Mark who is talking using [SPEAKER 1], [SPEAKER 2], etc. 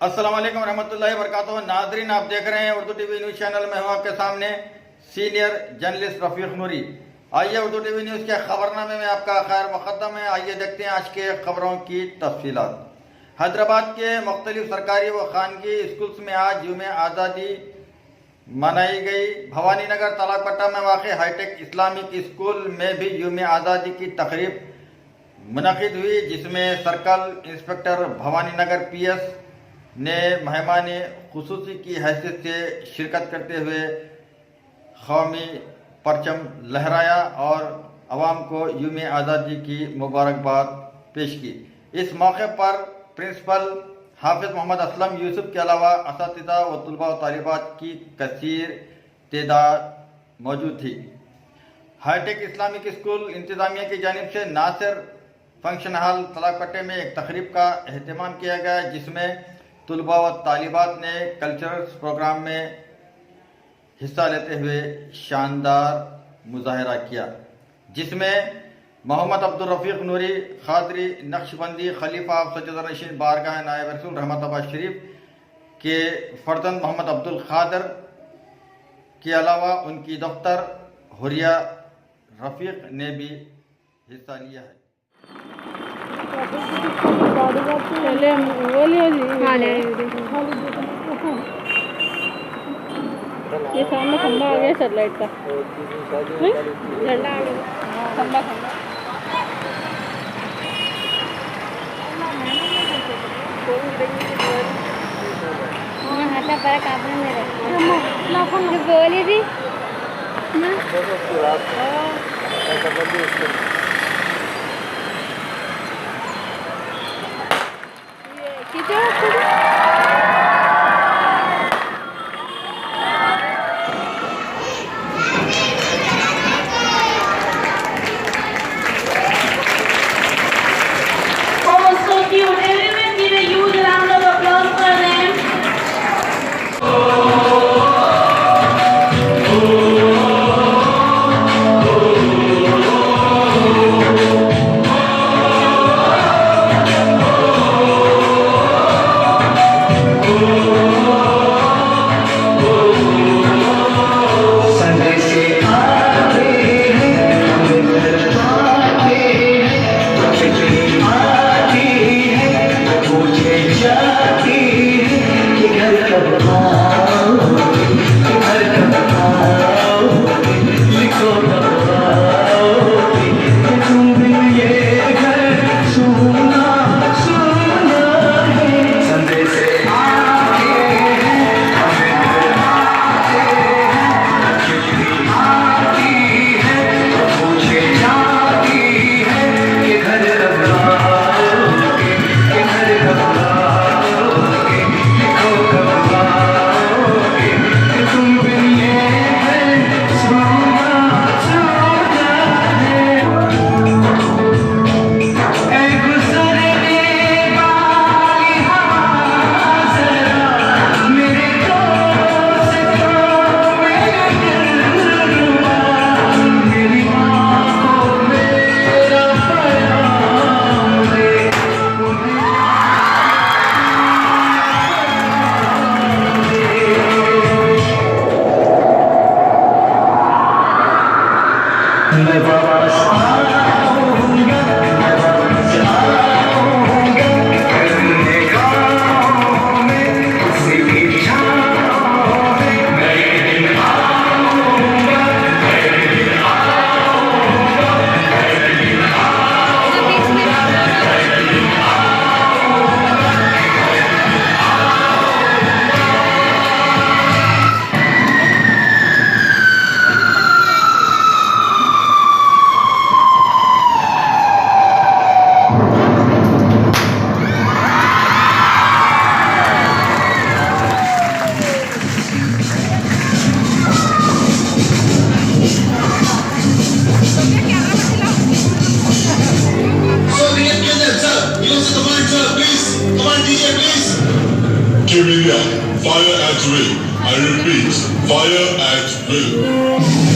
[SPEAKER 1] अस्सलाम वालेकुम रहमतुल्लाहि व बरकातुहू। नाज़रीन, आप देख रहे हैं उर्दू टीवी न्यूज़ चैनल में। हूँ आपके सामने सीनियर जर्नलिस्ट रफ़ीक नूरी। आइए उर्दू टीवी न्यूज़ के खबरनामे में आपका खैर मुक़द्दम है। आइए देखते हैं आज के खबरों की तफसीलात। हैदराबाद के मुख्तलिफ सरकारी व खानगी स्कूल्स में आज यूम आज़ादी मनाई गई। भवानी नगर तलाकपट्टा में वाक़ हाईटेक इस्लामिक स्कूल में भी यूम आज़ादी की तकरीब मुनक़िद हुई, जिसमें circle inspector Bhavani Nagar PS ने मेहमान खुसूसी की हैसियत से शिरकत करते हुए कौमी परचम लहराया और अवाम को यूम आज़ादी की मुबारकबाद पेश की। इस मौके पर प्रिंसिपल हाफिज मोहम्मद असलम यूसुफ के अलावा असातिज़ा व तलबा व तालिबात की कसीर तादाद मौजूद थी। हाईटेक इस्लामिक स्कूल इंतज़ामिया की जानिब से नासिर फंक्शन हॉल तलाकपट्टे में एक तकरीब का अहतमाम किया गया, जिसमें तलबा व तालिबात ने कल्चरल प्रोग्राम में हिस्सा लेते हुए शानदार मुजाहरा किया, जिसमें मोहम्मद अब्दुल रफ़ीक नूरी खादरी नक्शबंदी खलीफा सज्जद नशीन बारगाह नायब रसूल रहमतुल्लाह शरीफ के फर्जंद मोहम्मद अब्दुल खादर के अलावा उनकी दफ्तर हुरिया रफ़ीक ने भी हिस्सा लिया है।
[SPEAKER 2] ये सामने खंबा आ गया सेटेलाइट का झंडा खंबा हाथा पर काबू में रखा बोली थी
[SPEAKER 3] Give me that. Fire at will. I repeat, fire at will.